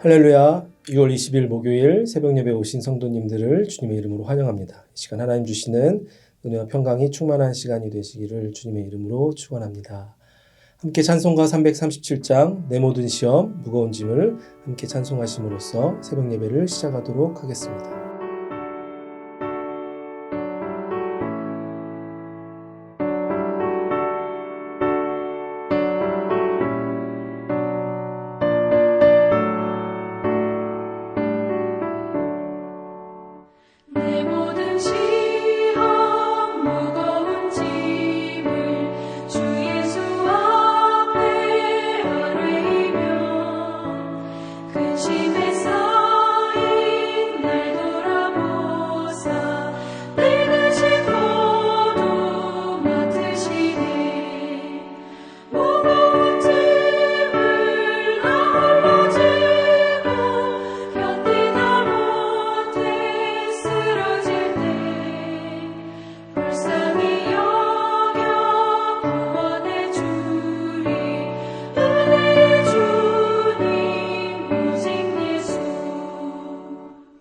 할렐루야. 6월 20일 목요일 새벽 예배에 오신 성도님들을 주님의 이름으로 환영합니다. 이 시간 하나님 주시는 은혜와 평강이 충만한 시간이 되시기를 주님의 이름으로 축원합니다. 함께 찬송가 337장 내 모든 시험 무거운 짐을 함께 찬송하심으로써 새벽 예배를 시작하도록 하겠습니다. 내 모든 시험 무거운 짐을 주 예수 앞에 아뢰이며 근심에 쌓인 날 돌아보사 내 근심 모두 맡으시네. 무거운 짐을 나 홀로 지고 견디다 못해 쓰러질 때 불쌍히 여겨 구원해 주리. 은혜의 주님 오직 예수.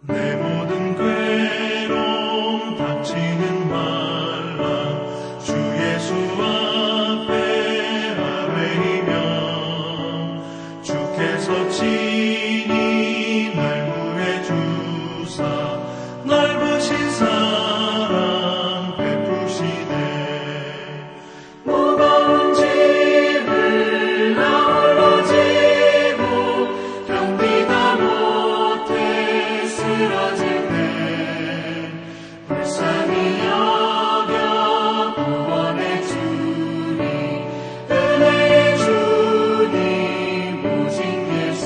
내 모든 괴로움 닥치는 말라 주 예수 앞에 아뢰이며 주께서 친히 날 구해 주사 넓으신 사랑 베푸시네. 무거운 짐을 나 홀로 지고 견디다 못해 쓰러질 때 불쌍히 여겨 구원해 주리. 은혜의 주님 오직 예수.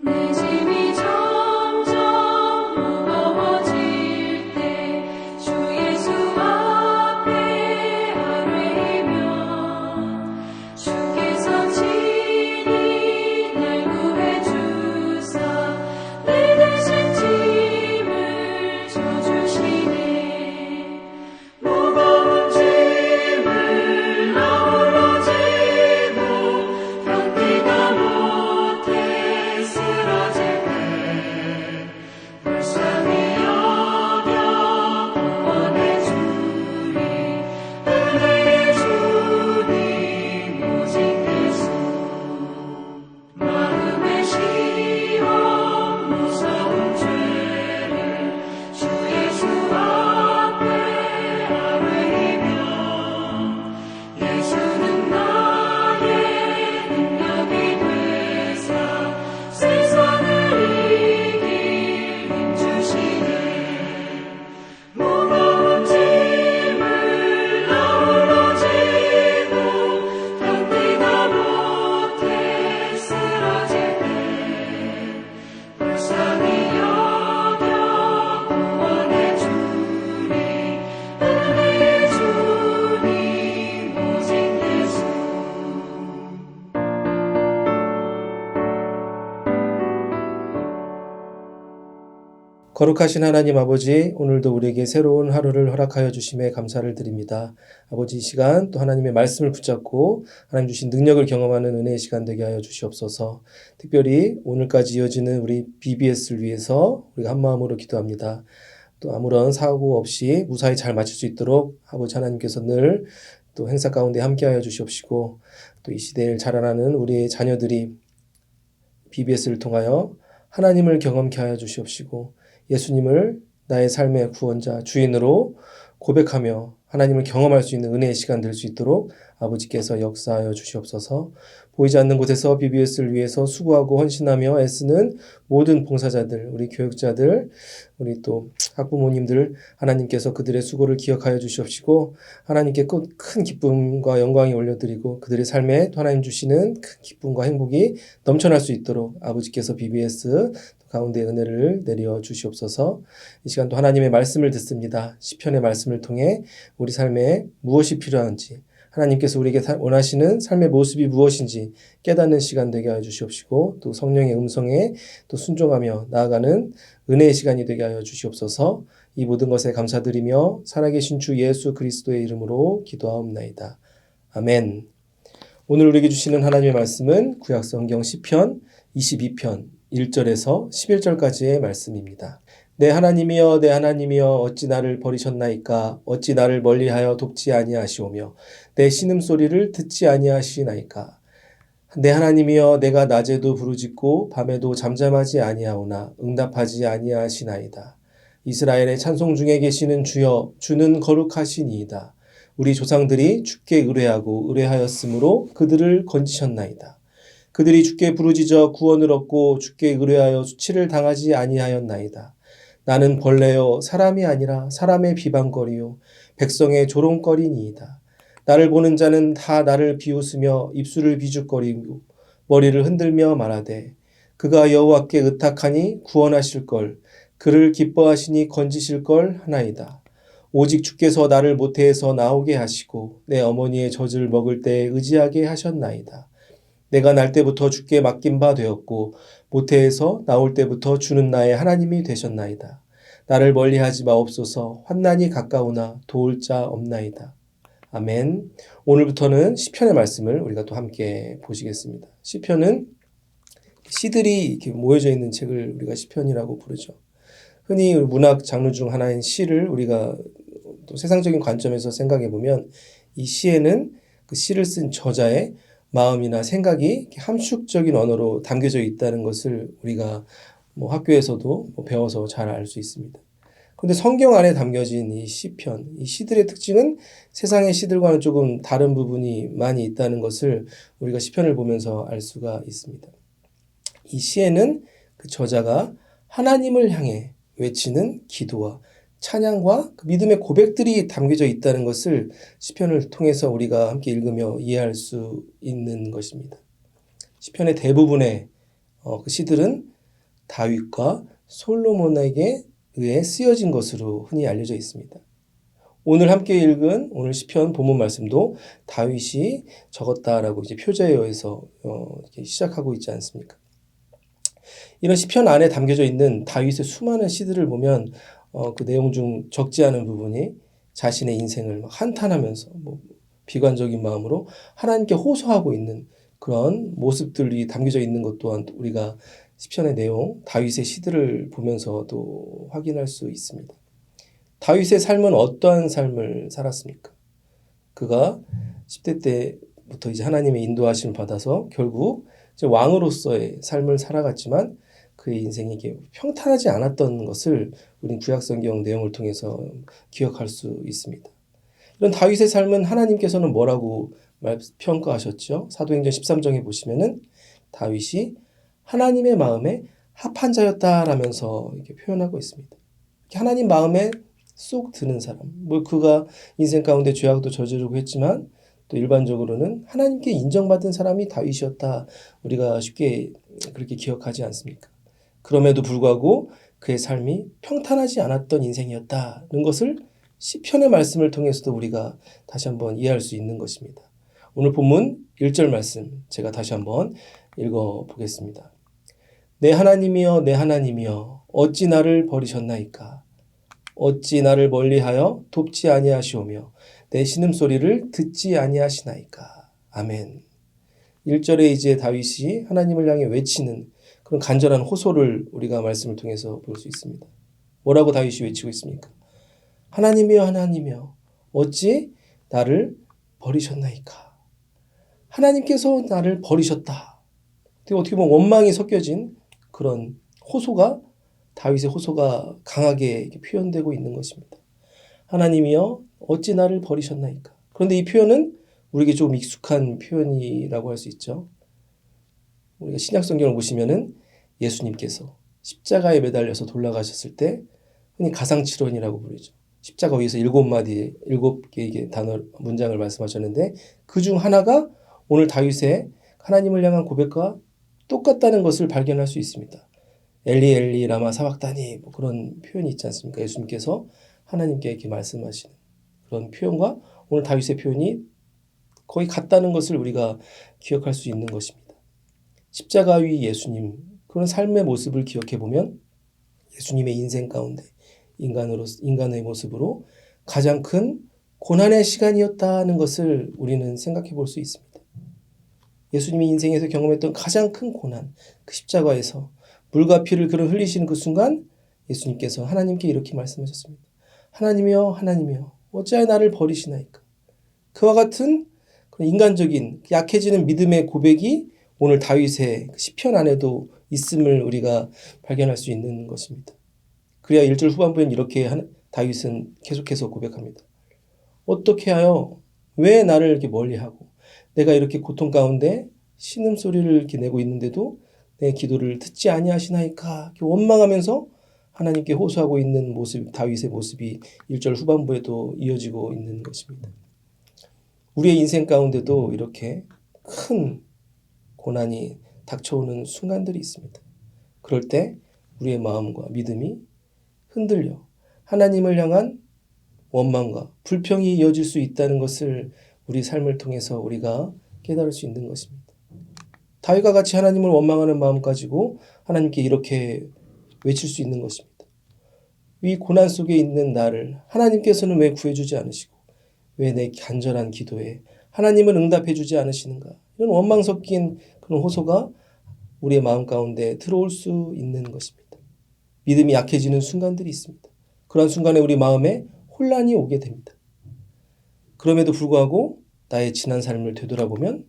내 짐이 점점 무거워질 때 주 예수 앞에 아뢰이며 주께서 친히 날 구해 주사 내 대신 짐을 져주시네. 무거운 짐을 나 홀로 지고 견디다 못해 쓰러질 때 불쌍히 여겨 구원해 주리. 은혜의 주님 오직 예수. 마음의 시험 무서운 죄를 주 예수 앞에 아뢰이며 예수는 나의 능력이 되사 세상을 이길 힘 주시네. 무거운 짐을 나 홀로 지고 견디다 못해 쓰러질 때 불쌍히 여겨 구원해 주리. 은혜의 주님 오직 예수. 거룩하신 하나님 아버지, 오늘도 우리에게 새로운 하루를 허락하여 주심에 감사를 드립니다. 아버지, 이 시간 또 하나님의 말씀을 붙잡고 하나님 주신 능력을 경험하는 은혜의 시간 되게 하여 주시옵소서. 특별히 오늘까지 이어지는 우리 BBS를 위해서 우리가 한 마음으로 기도합니다. 또 아무런 사고 없이 무사히 잘 마칠 수 있도록 아버지 하나님께서 늘 또 행사 가운데 함께하여 주시옵시고, 또 이 시대를 자라나는 우리의 자녀들이 BBS를 통하여 하나님을 경험케 하여 주시옵시고, 예수님을 나의 삶의 구원자, 주인으로 고백하며 하나님을 경험할 수 있는 은혜의 시간 될 수 있도록 아버지께서 역사하여 주시옵소서. 보이지 않는 곳에서 BBS를 위해서 수고하고 헌신하며 애쓰는 모든 봉사자들, 우리 교육자들, 우리 또 학부모님들, 하나님께서 그들의 수고를 기억하여 주시옵시고 하나님께 큰 기쁨과 영광이 올려드리고 그들의 삶에 또 하나님 주시는 큰 기쁨과 행복이 넘쳐날 수 있도록 아버지께서 BBS 가운데 은혜를 내려 주시옵소서. 이 시간도 하나님의 말씀을 듣습니다. 시편의 말씀을 통해 우리 삶에 무엇이 필요한지, 하나님께서 우리에게 원하시는 삶의 모습이 무엇인지 깨닫는 시간 되게 하여 주시옵시고, 또 성령의 음성에 또 순종하며 나아가는 은혜의 시간이 되게 하여 주시옵소서. 이 모든 것에 감사드리며 살아계신 주 예수 그리스도의 이름으로 기도하옵나이다. 아멘. 오늘 우리에게 주시는 하나님의 말씀은 구약성경 시편 22편 1절에서 11절까지의 말씀입니다. 내 하나님이여 내 하나님이여 어찌 나를 버리셨나이까 어찌 나를 멀리하여 돕지 아니하시오며 내 신음소리를 듣지 아니하시나이까. 내 하나님이여 내가 낮에도 부르짖고 밤에도 잠잠하지 아니하오나 응답하지 아니하시나이다. 이스라엘의 찬송 중에 계시는 주여 주는 거룩하시니이다. 우리 조상들이 주께 의뢰하고 의뢰하였으므로 그들을 건지셨나이다. 그들이 주께 부르짖어 구원을 얻고 주께 의뢰하여 수치를 당하지 아니하였나이다. 나는 벌레요 사람이 아니라 사람의 비방거리요 백성의 조롱거리니이다. 나를 보는 자는 다 나를 비웃으며 입술을 비죽거리고 머리를 흔들며 말하되 그가 여호와께 의탁하니 구원하실 걸 그를 기뻐하시니 건지실 걸 하나이다. 오직 주께서 나를 모태에서 나오게 하시고 내 어머니의 젖을 먹을 때에 의지하게 하셨나이다. 내가 날 때부터 주께 맡긴 바 되었고 모태에서 나올 때부터 주는 나의 하나님이 되셨나이다. 나를 멀리하지 마옵소서. 환난이 가까우나 도울 자 없나이다. 아멘. 오늘부터는 시편의 말씀을 우리가 또 함께 보시겠습니다. 시편은 시들이 이렇게 모여져 있는 책을 우리가 시편이라고 부르죠. 흔히 문학 장르 중 하나인 시를 우리가 또 세상적인 관점에서 생각해 보면 이 시에는 그 시를 쓴 저자의 마음이나 생각이 함축적인 언어로 담겨져 있다는 것을 우리가 학교에서도 배워서 잘 알 수 있습니다. 그런데 성경 안에 담겨진 이 시편, 이 시들의 특징은 세상의 시들과는 조금 다른 부분이 많이 있다는 것을 우리가 시편을 보면서 알 수가 있습니다. 이 시에는 그 저자가 하나님을 향해 외치는 기도와 찬양과 그 믿음의 고백들이 담겨져 있다는 것을 시편을 통해서 우리가 함께 읽으며 이해할 수 있는 것입니다. 시편의 대부분의 그 시들은 다윗과 솔로몬에게 의해 쓰여진 것으로 흔히 알려져 있습니다. 오늘 함께 읽은 오늘 시편 본문 말씀도 다윗이 적었다라고 이제 표제에 의해서 이렇게 시작하고 있지 않습니까? 이런 시편 안에 담겨져 있는 다윗의 수많은 시들을 보면 그 내용 중 적지 않은 부분이 자신의 인생을 막 한탄하면서 비관적인 마음으로 하나님께 호소하고 있는 그런 모습들이 담겨져 있는 것 또한 우리가 시편의 내용, 다윗의 시들을 보면서도 확인할 수 있습니다. 다윗의 삶은 어떠한 삶을 살았습니까? 그가 10대 때부터 이제 하나님의 인도하심을 받아서 결국 이제 왕으로서의 삶을 살아갔지만 그의 인생이 이게 평탄하지 않았던 것을 우리는 구약성경 내용을 통해서 기억할 수 있습니다. 이런 다윗의 삶은 하나님께서는 뭐라고 평가하셨죠? 사도행전 13장에 보시면은 다윗이 하나님의 마음에 합한 자였다라면서 이렇게 표현하고 있습니다. 하나님 마음에 쏙 드는 사람. 그가 인생 가운데 죄악도 저지르고 했지만 또 일반적으로는 하나님께 인정받은 사람이 다윗이었다. 우리가 쉽게 그렇게 기억하지 않습니까? 그럼에도 불구하고 그의 삶이 평탄하지 않았던 인생이었다는 것을 시편의 말씀을 통해서도 우리가 다시 한번 이해할 수 있는 것입니다. 오늘 본문 1절 말씀 제가 다시 한번 읽어보겠습니다. 내 하나님이여 내 하나님이여 어찌 나를 버리셨나이까 어찌 나를 멀리하여 돕지 아니하시오며 내 신음소리를 듣지 아니하시나이까. 아멘. 1절에 이제 다윗이 하나님을 향해 외치는 그런 간절한 호소를 우리가 말씀을 통해서 볼 수 있습니다. 뭐라고 다윗이 외치고 있습니까? 하나님이여 하나님이여 어찌 나를 버리셨나이까. 하나님께서 나를 버리셨다. 어떻게 보면 원망이 섞여진 그런 호소가 다윗의 호소가 강하게 표현되고 있는 것입니다. 하나님이여 어찌 나를 버리셨나이까. 그런데 이 표현은 우리에게 좀 익숙한 표현이라고 할 수 있죠. 우리가 신약성경을 보시면은 예수님께서 십자가에 매달려서 돌아가셨을 때 흔히 가상칠언이라고 부르죠. 십자가 위에서 7개의 단어, 문장을 말씀하셨는데 그 중 하나가 오늘 다윗의 하나님을 향한 고백과 똑같다는 것을 발견할 수 있습니다. 엘리 엘리 라마 사박다니 뭐 그런 표현이 있지 않습니까? 예수님께서 하나님께 이렇게 말씀하시는 그런 표현과 오늘 다윗의 표현이 거의 같다는 것을 우리가 기억할 수 있는 것입니다. 십자가 위 예수님 그런 삶의 모습을 기억해 보면 예수님의 인생 가운데 인간의 모습으로 가장 큰 고난의 시간이었다는 것을 우리는 생각해 볼 수 있습니다. 예수님이 인생에서 경험했던 가장 큰 고난, 그 십자가에서 물과 피를 그런 흘리시는 그 순간 예수님께서 하나님께 이렇게 말씀하셨습니다. 하나님이여 하나님이여 어찌하여 나를 버리시나이까. 그와 같은 인간적인 약해지는 믿음의 고백이 오늘 다윗의 시편 안에도 있음을 우리가 발견할 수 있는 것입니다. 그래야 1절 후반부엔 이렇게 다윗은 계속해서 고백합니다. 어떻게 하여 왜 나를 이렇게 멀리하고 내가 이렇게 고통 가운데 신음소리를 이렇게 내고 있는데도 내 기도를 듣지 아니하시나이까 원망하면서 하나님께 호소하고 있는 모습, 다윗의 모습이 1절 후반부에도 이어지고 있는 것입니다. 우리의 인생 가운데도 이렇게 큰 고난이 닥쳐오는 순간들이 있습니다. 그럴 때 우리의 마음과 믿음이 흔들려 하나님을 향한 원망과 불평이 이어질 수 있다는 것을 우리 삶을 통해서 우리가 깨달을 수 있는 것입니다. 다윗과 같이 하나님을 원망하는 마음 가지고 하나님께 이렇게 외칠 수 있는 것입니다. 이 고난 속에 있는 나를 하나님께서는 왜 구해주지 않으시고 왜 내 간절한 기도에 하나님은 응답해 주지 않으시는가. 이런 원망 섞인 그런 호소가 우리의 마음 가운데 들어올 수 있는 것입니다. 믿음이 약해지는 순간들이 있습니다. 그런 순간에 우리 마음에 혼란이 오게 됩니다. 그럼에도 불구하고 나의 지난 삶을 되돌아보면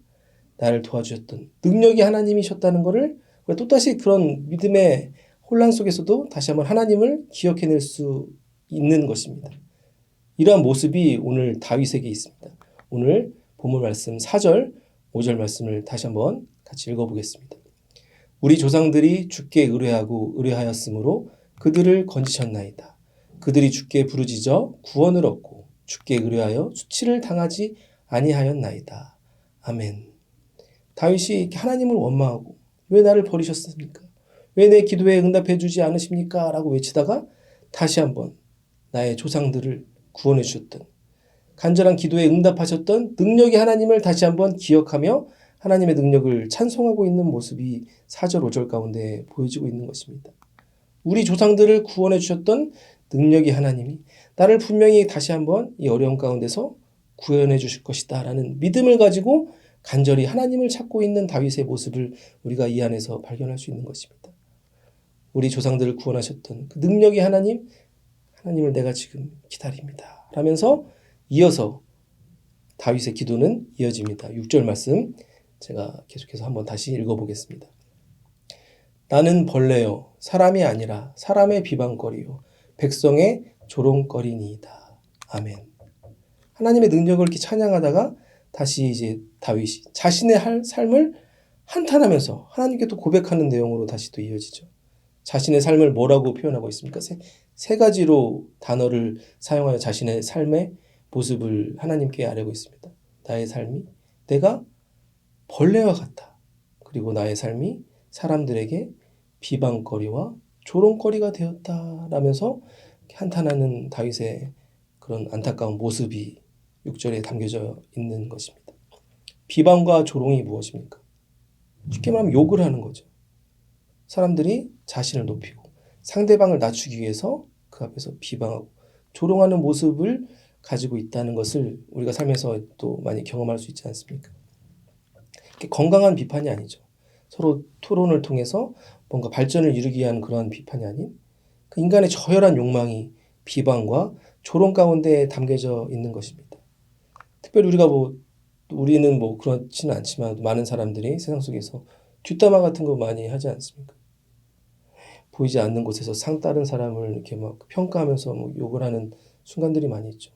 나를 도와주셨던 능력이 하나님이셨다는 것을 또다시 그런 믿음의 혼란 속에서도 다시 한번 하나님을 기억해낼 수 있는 것입니다. 이러한 모습이 오늘 다윗에게 있습니다. 오늘 본문 말씀 4절, 5절 말씀을 다시 한번 같이 읽어보겠습니다. 우리 조상들이 주께 의뢰하였으므로 그들을 건지셨나이다. 그들이 주께 부르짖어 구원을 얻고 주께 의뢰하여 수치를 당하지 아니하였나이다. 아멘. 다윗이 하나님을 원망하고 왜 나를 버리셨습니까? 왜 내 기도에 응답해 주지 않으십니까? 라고 외치다가 다시 한번 나의 조상들을 구원해 주셨던 간절한 기도에 응답하셨던 능력의 하나님을 다시 한번 기억하며 하나님의 능력을 찬송하고 있는 모습이 4절 5절 가운데 보여지고 있는 것입니다. 우리 조상들을 구원해 주셨던 능력의 하나님이 나를 분명히 다시 한번 이 어려움 가운데서 구원해 주실 것이다 라는 믿음을 가지고 간절히 하나님을 찾고 있는 다윗의 모습을 우리가 이 안에서 발견할 수 있는 것입니다. 우리 조상들을 구원하셨던 그 능력의 하나님을 내가 지금 기다립니다 라면서 이어서 다윗의 기도는 이어집니다. 6절 말씀 제가 계속해서 한번 다시 읽어보겠습니다. 나는 벌레요 사람이 아니라 사람의 비방거리요 백성의 조롱거리니이다. 아멘. 하나님의 능력을 이렇게 찬양하다가 다시 이제 다윗이 자신의 삶을 한탄하면서 하나님께 또 고백하는 내용으로 다시 또 이어지죠. 자신의 삶을 뭐라고 표현하고 있습니까? 세 가지로 단어를 사용하여 자신의 삶의 모습을 하나님께 아뢰고 있습니다. 나의 삶이 내가 벌레와 같다. 그리고 나의 삶이 사람들에게 비방거리와 조롱거리가 되었다라면서 한탄하는 다윗의 그런 안타까운 모습이 6절에 담겨져 있는 것입니다. 비방과 조롱이 무엇입니까? 쉽게 말하면 욕을 하는 거죠. 사람들이 자신을 높이고 상대방을 낮추기 위해서 그 앞에서 비방하고 조롱하는 모습을 가지고 있다는 것을 우리가 삶에서 또 많이 경험할 수 있지 않습니까? 건강한 비판이 아니죠. 서로 토론을 통해서 뭔가 발전을 이루기 위한 그러한 비판이 아닌 그 인간의 저열한 욕망이 비방과 조롱 가운데 담겨져 있는 것입니다. 특별히 우리는 그렇지는 않지만 많은 사람들이 세상 속에서 뒷담화 같은 거 많이 하지 않습니까? 보이지 않는 곳에서 다른 사람을 이렇게 막 평가하면서 욕을 하는 순간들이 많이 있죠.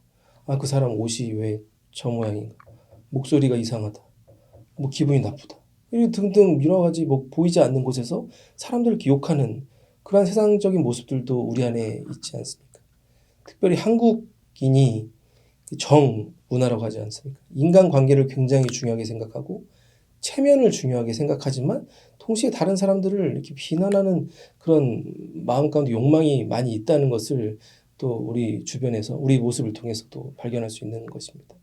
아, 그 사람 옷이 왜 저 모양인가? 목소리가 이상하다. 기분이 나쁘다. 이런 등등 여러 가지 보이지 않는 곳에서 사람들을 이렇게 욕하는 그런 세상적인 모습들도 우리 안에 있지 않습니까? 특별히 한국인이 정 문화라고 하지 않습니까? 인간관계를 굉장히 중요하게 생각하고 체면을 중요하게 생각하지만 동시에 다른 사람들을 이렇게 비난하는 그런 마음 가운데 욕망이 많이 있다는 것을 또 우리 주변에서 우리 모습을 통해서도 발견할 수 있는 것입니다.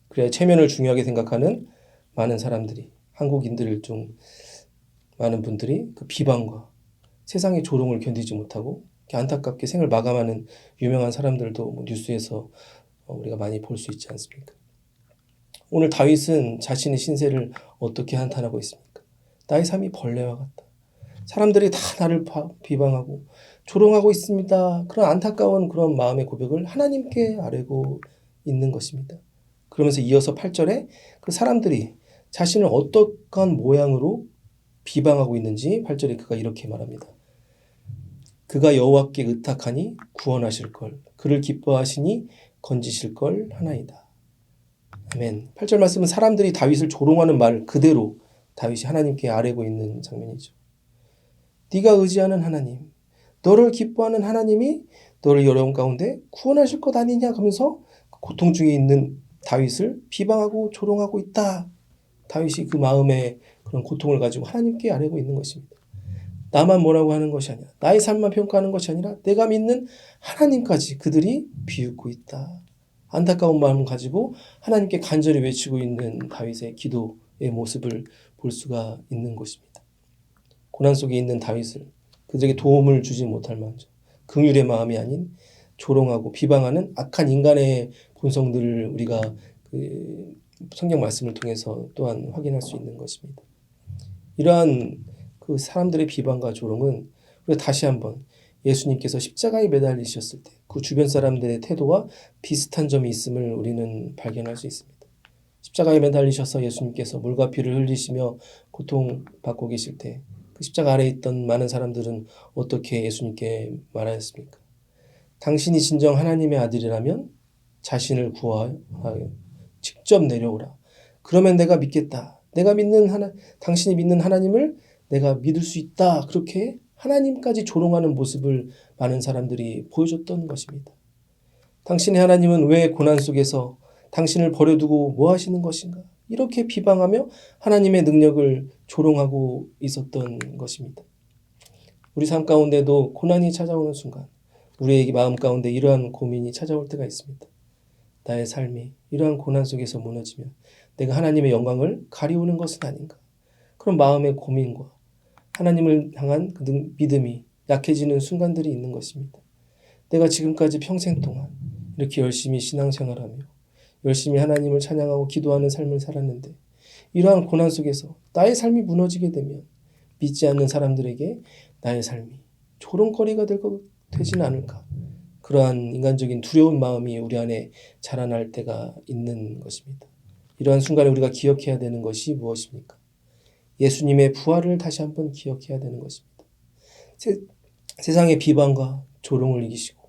그래야 체면을 중요하게 생각하는 많은 사람들이 한국인들 중 많은 분들이 그 비방과 세상의 조롱을 견디지 못하고 이렇게 안타깝게 생을 마감하는 유명한 사람들도 뭐 뉴스에서 우리가 많이 볼 수 있지 않습니까? 오늘 다윗은 자신의 신세를 어떻게 한탄하고 있습니까? 나의 삶이 벌레와 같다. 사람들이 다 나를 비방하고 조롱하고 있습니다. 그런 안타까운 그런 마음의 고백을 하나님께 아뢰고 있는 것입니다. 그러면서 이어서 8절에 그 사람들이 자신을 어떠한 모양으로 비방하고 있는지 8절에 그가 이렇게 말합니다. 그가 여호와께 의탁하니 구원하실 걸, 그를 기뻐하시니 건지실 걸 하나이다. 아멘. 8절 말씀은 사람들이 다윗을 조롱하는 말 그대로 다윗이 하나님께 아뢰고 있는 장면이죠. 네가 의지하는 하나님, 너를 기뻐하는 하나님이 너를 어려운 가운데 구원하실 것 아니냐 하면서 고통 중에 있는 다윗을 비방하고 조롱하고 있다. 다윗이 그 마음의 그런 고통을 가지고 하나님께 아뢰고 있는 것입니다. 나만 뭐라고 하는 것이 아니라 나의 삶만 평가하는 것이 아니라 내가 믿는 하나님까지 그들이 비웃고 있다. 안타까운 마음을 가지고 하나님께 간절히 외치고 있는 다윗의 기도의 모습을 볼 수가 있는 것입니다. 고난 속에 있는 다윗을 그들에게 도움을 주지 못할 만큼 긍휼의 마음이 아닌 조롱하고 비방하는 악한 인간의 본성들을 우리가 그 성경 말씀을 통해서 또한 확인할 수 있는 것입니다. 이러한 그 사람들의 비방과 조롱은 우리가 다시 한번 예수님께서 십자가에 매달리셨을 때 그 주변 사람들의 태도와 비슷한 점이 있음을 우리는 발견할 수 있습니다. 십자가에 매달리셔서 예수님께서 물과 피를 흘리시며 고통받고 계실 때 그 십자가 아래에 있던 많은 사람들은 어떻게 예수님께 말하였습니까? 당신이 진정 하나님의 아들이라면 자신을 구하여 직접 내려오라. 그러면 내가 믿겠다. 당신이 믿는 하나님을 내가 믿을 수 있다. 그렇게 하나님까지 조롱하는 모습을 많은 사람들이 보여줬던 것입니다. 당신의 하나님은 왜 고난 속에서 당신을 버려두고 뭐 하시는 것인가? 이렇게 비방하며 하나님의 능력을 조롱하고 있었던 것입니다. 우리 삶 가운데도 고난이 찾아오는 순간 우리의 마음 가운데 이러한 고민이 찾아올 때가 있습니다. 나의 삶이 이러한 고난 속에서 무너지면 내가 하나님의 영광을 가리우는 것은 아닌가? 그런 마음의 고민과 하나님을 향한 그 믿음이 약해지는 순간들이 있는 것입니다. 내가 지금까지 평생 동안 이렇게 열심히 신앙생활하며 열심히 하나님을 찬양하고 기도하는 삶을 살았는데 이러한 고난 속에서 나의 삶이 무너지게 되면 믿지 않는 사람들에게 나의 삶이 조롱거리가 되지는 않을까? 그러한 인간적인 두려운 마음이 우리 안에 자라날 때가 있는 것입니다. 이러한 순간에 우리가 기억해야 되는 것이 무엇입니까? 예수님의 부활을 다시 한번 기억해야 되는 것입니다. 세상의 비방과 조롱을 이기시고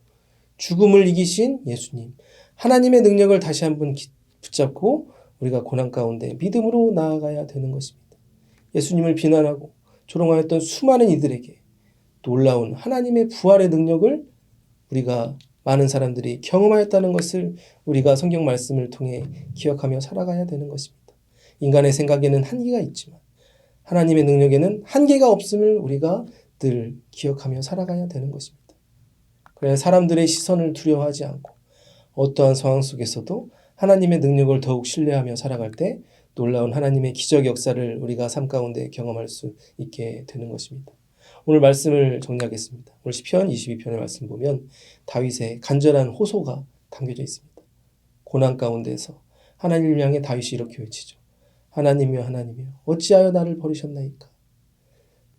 죽음을 이기신 예수님, 하나님의 능력을 다시 한번 붙잡고 우리가 고난 가운데 믿음으로 나아가야 되는 것입니다. 예수님을 비난하고 조롱하였던 수많은 이들에게 놀라운 하나님의 부활의 능력을 우리가 많은 사람들이 경험하였다는 것을 우리가 성경 말씀을 통해 기억하며 살아가야 되는 것입니다. 인간의 생각에는 한계가 있지만 하나님의 능력에는 한계가 없음을 우리가 늘 기억하며 살아가야 되는 것입니다. 그래야 사람들의 시선을 두려워하지 않고 어떠한 상황 속에서도 하나님의 능력을 더욱 신뢰하며 살아갈 때 놀라운 하나님의 기적 역사를 우리가 삶 가운데 경험할 수 있게 되는 것입니다. 오늘 말씀을 정리하겠습니다. 오늘 시편 22편의 말씀 보면 다윗의 간절한 호소가 담겨져 있습니다. 고난 가운데서 하나님을 향해 다윗이 이렇게 외치죠. 하나님이여 하나님이여 어찌하여 나를 버리셨나이까.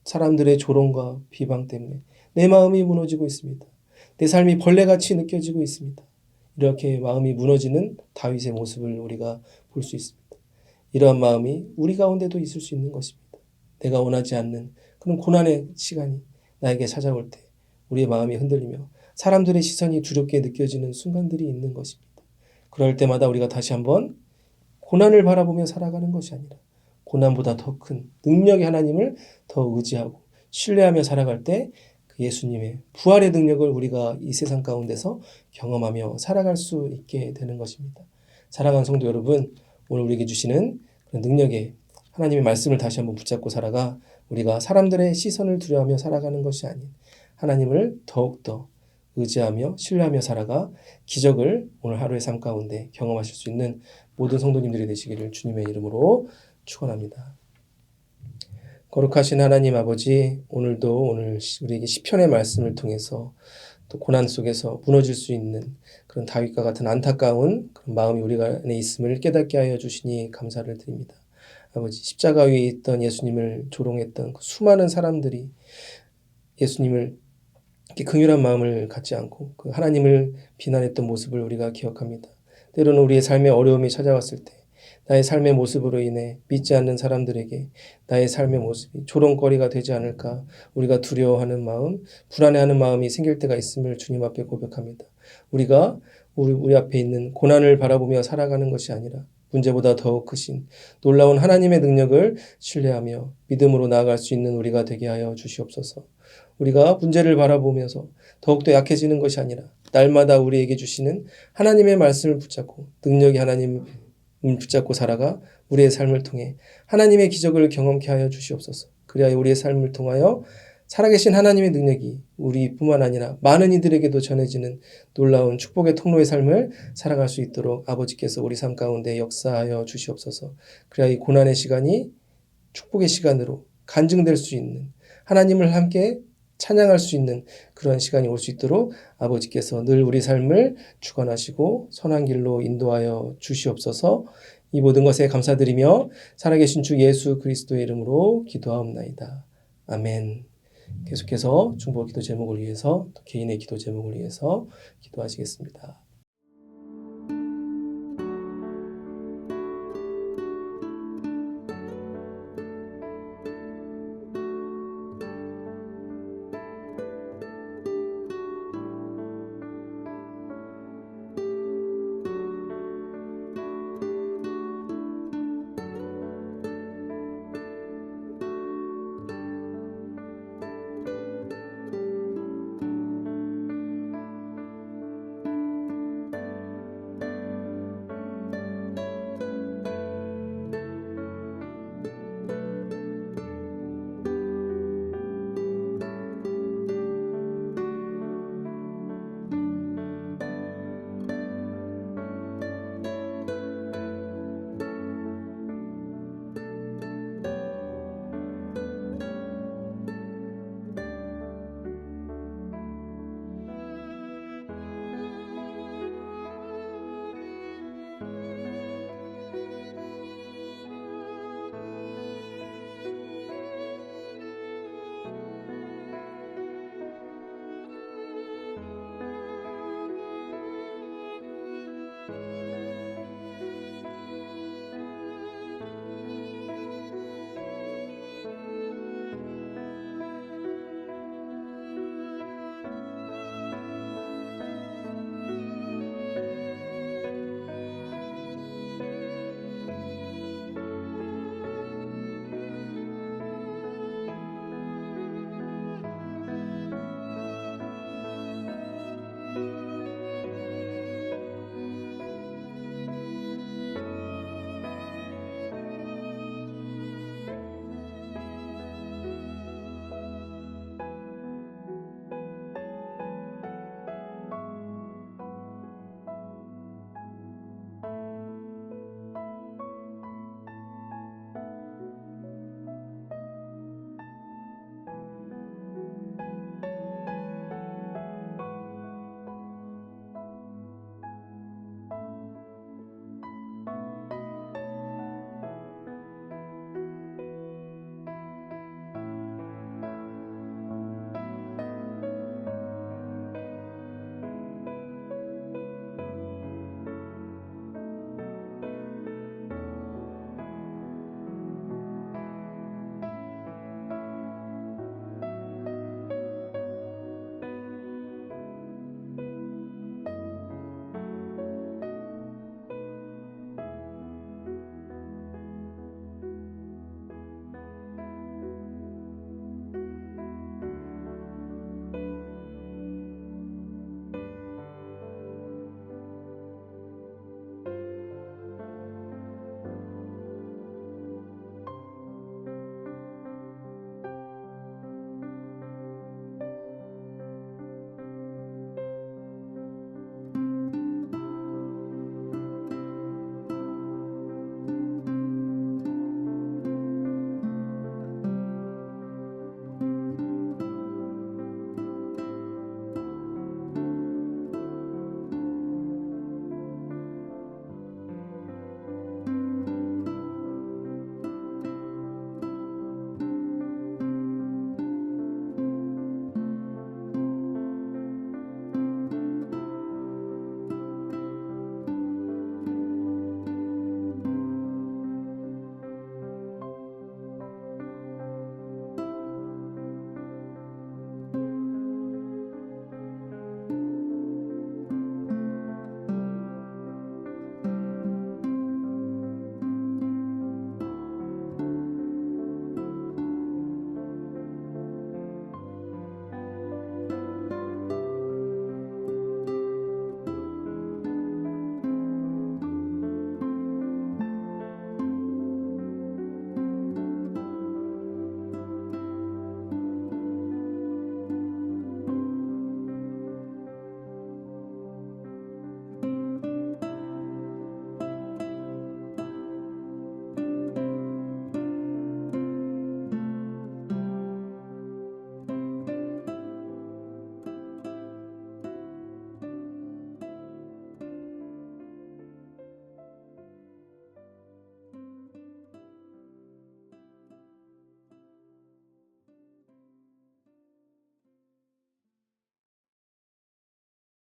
사람들의 조롱과 비방 때문에 내 마음이 무너지고 있습니다. 내 삶이 벌레같이 느껴지고 있습니다. 이렇게 마음이 무너지는 다윗의 모습을 우리가 볼 수 있습니다. 이러한 마음이 우리 가운데도 있을 수 있는 것입니다. 내가 원하지 않는 그런 고난의 시간이 나에게 찾아올 때 우리의 마음이 흔들리며 사람들의 시선이 두렵게 느껴지는 순간들이 있는 것입니다. 그럴 때마다 우리가 다시 한번 고난을 바라보며 살아가는 것이 아니라 고난보다 더 큰 능력의 하나님을 더 의지하고 신뢰하며 살아갈 때 그 예수님의 부활의 능력을 우리가 이 세상 가운데서 경험하며 살아갈 수 있게 되는 것입니다. 사랑하는 성도 여러분, 오늘 우리에게 주시는 그런 능력의 하나님의 말씀을 다시 한번 붙잡고 살아가 우리가 사람들의 시선을 두려워하며 살아가는 것이 아닌 하나님을 더욱더 의지하며 신뢰하며 살아가 기적을 오늘 하루의 삶 가운데 경험하실 수 있는 모든 성도님들이 되시기를 주님의 이름으로 축원합니다. 거룩하신 하나님 아버지, 오늘도 우리에게 시편의 말씀을 통해서 또 고난 속에서 무너질 수 있는 그런 다윗과 같은 안타까운 그런 마음이 우리가 안에 있음을 깨닫게 하여 주시니 감사를 드립니다. 아버지, 십자가 위에 있던 예수님을 조롱했던 그 수많은 사람들이 예수님을 이렇게 긍휼한 마음을 갖지 않고 그 하나님을 비난했던 모습을 우리가 기억합니다. 때로는 우리의 삶에 어려움이 찾아왔을 때 나의 삶의 모습으로 인해 믿지 않는 사람들에게 나의 삶의 모습이 조롱거리가 되지 않을까 우리가 두려워하는 마음, 불안해하는 마음이 생길 때가 있음을 주님 앞에 고백합니다. 우리가 우리 앞에 있는 고난을 바라보며 살아가는 것이 아니라 문제보다 더욱 크신 놀라운 하나님의 능력을 신뢰하며 믿음으로 나아갈 수 있는 우리가 되게 하여 주시옵소서. 우리가 문제를 바라보면서 더욱더 약해지는 것이 아니라 날마다 우리에게 주시는 하나님의 말씀을 붙잡고 능력이 하나님을 붙잡고 살아가 우리의 삶을 통해 하나님의 기적을 경험케 하여 주시옵소서. 그리하여 우리의 삶을 통하여 살아계신 하나님의 능력이 우리뿐만 아니라 많은 이들에게도 전해지는 놀라운 축복의 통로의 삶을 살아갈 수 있도록 아버지께서 우리 삶 가운데 역사하여 주시옵소서. 그래야 이 고난의 시간이 축복의 시간으로 간증될 수 있는 하나님을 함께 찬양할 수 있는 그런 시간이 올 수 있도록 아버지께서 늘 우리 삶을 주관하시고 선한 길로 인도하여 주시옵소서. 이 모든 것에 감사드리며 살아계신 주 예수 그리스도의 이름으로 기도하옵나이다. 아멘. 계속해서 중보 기도 제목을 위해서 또 개인의 기도 제목을 위해서 기도하시겠습니다.